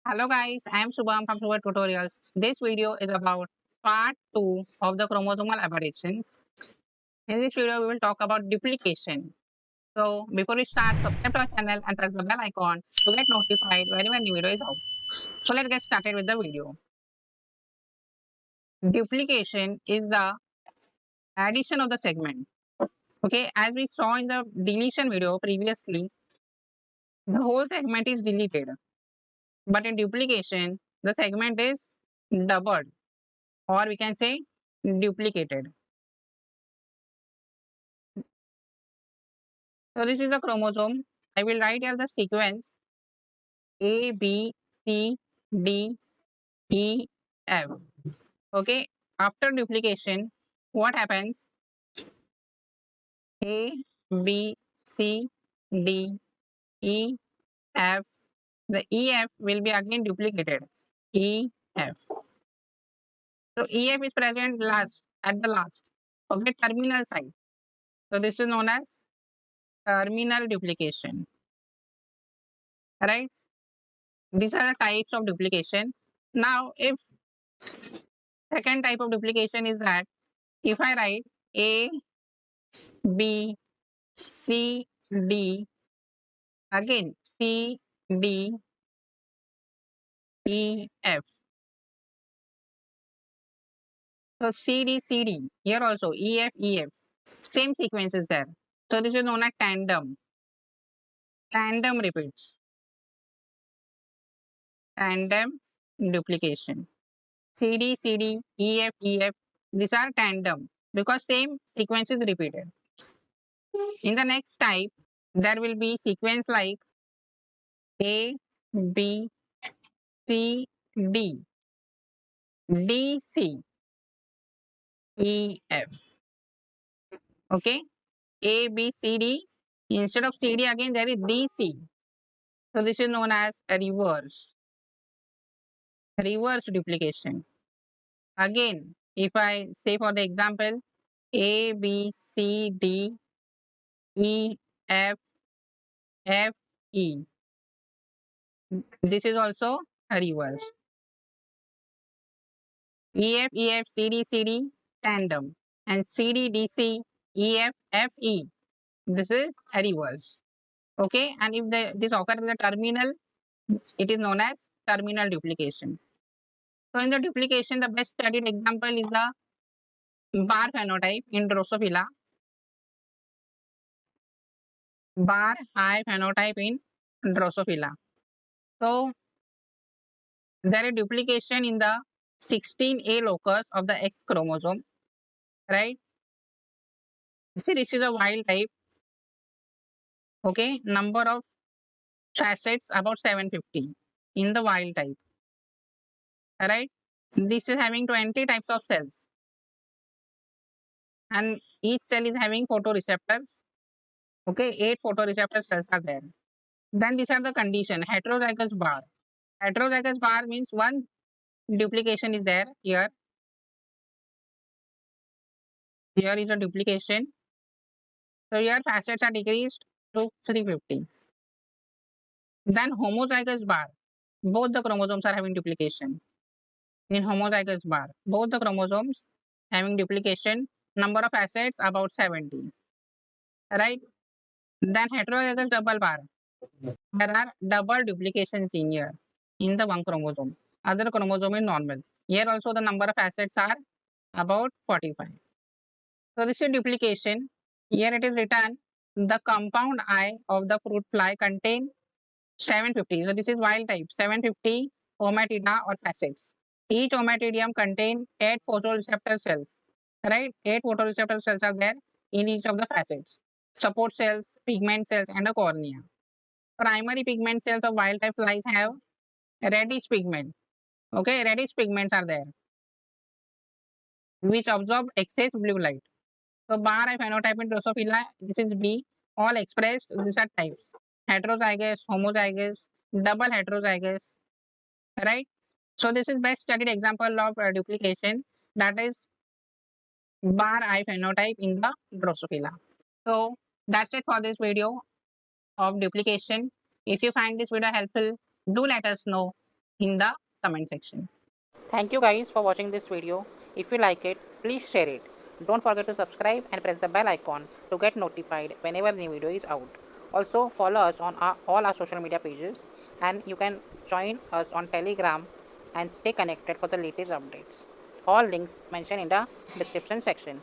Hello guys, I am Shubham from ShubhVed Tutorials. This video is about part 2 of the chromosomal aberrations. In this video, we will talk about duplication. So before we start, subscribe to our channel and press the bell icon to get notified whenever new video is out. So let's get started with the video. Duplication is the addition of the segment. Okay, as we saw in the deletion video previously, the whole segment is deleted. But in duplication, the segment is doubled, or we can say duplicated. So this is a chromosome. I will write here the sequence A, B, C, D, E, F. Okay. After duplication, what happens? A, B, C, D, E, F. The EF will be again duplicated. EF. So EF is present last at the last. Okay, terminal site. So this is known as terminal duplication. Right? These are the types of duplication. Now, if second type of duplication is that if I write A, B, C, D, again C, D, E, F. So C, D, C, D. Here also E, F, E, F. Same sequence is there. So this is known as tandem. Tandem repeats. Tandem duplication. C, D, C, D, E, F, E, F. These are tandem because same sequence is repeated. In the next type, there will be sequence like A, B, C, D, D, C, E, F. Okay, A, B, C, D. Instead of C, D, again there is D, C. So this is known as a reverse duplication. Again, if I say for the example, A, B, C, D, E, F, F, E. This is also a reverse. EF, EF, CD, CD, tandem. And CD, DC, EF, FE. This is a reverse. Okay, and if this occurs in the terminal, it is known as terminal duplication. So in the duplication, the best studied example is the bar phenotype in drosophila. Bar high phenotype in drosophila. So there is duplication in the 16A locus of the X chromosome, right? See, this is a wild type. Okay, number of facets about 750 in the wild type. Right? This is having 20 types of cells. And each cell is having photoreceptors. Okay, 8 photoreceptor cells are there. Then these are the condition, heterozygous bar. Heterozygous bar means one duplication is there here. Here is a duplication. So here facets are decreased to 350. Then homozygous bar. Both the chromosomes are having duplication. In homozygous bar, both the chromosomes having duplication, number of facets about 70. Right? Then heterozygous double bar. There are double duplications in here in the one chromosome. Other chromosome is normal. Here also the number of facets are about 45. So this is duplication. Here it is written the compound eye of the fruit fly contain 750. So this is wild type 750 omatida or facets. Each omatidium contain 8 photoreceptor cells. Right? 8 photoreceptor cells are there in each of the facets. Support cells, pigment cells, and a cornea. Primary pigment cells of wild type flies have reddish pigment. Okay, reddish pigments are there, which absorb excess blue light. So bar I phenotype in drosophila, this is B. All expressed, these are types. Heterozygous, homozygous, double heterozygous. Right? So this is best studied example of duplication, that is bar I phenotype in the drosophila. So that's it for this video of duplication. If you find this video helpful, do let us know. in the comment section. Thank you guys for watching this video. If you like it, please share it. Don't forget to subscribe and press the bell icon to get notified whenever new video is out. Also follow us on all our social media pages, and you can join us on Telegram and stay connected for the latest updates. All links mentioned in the description section.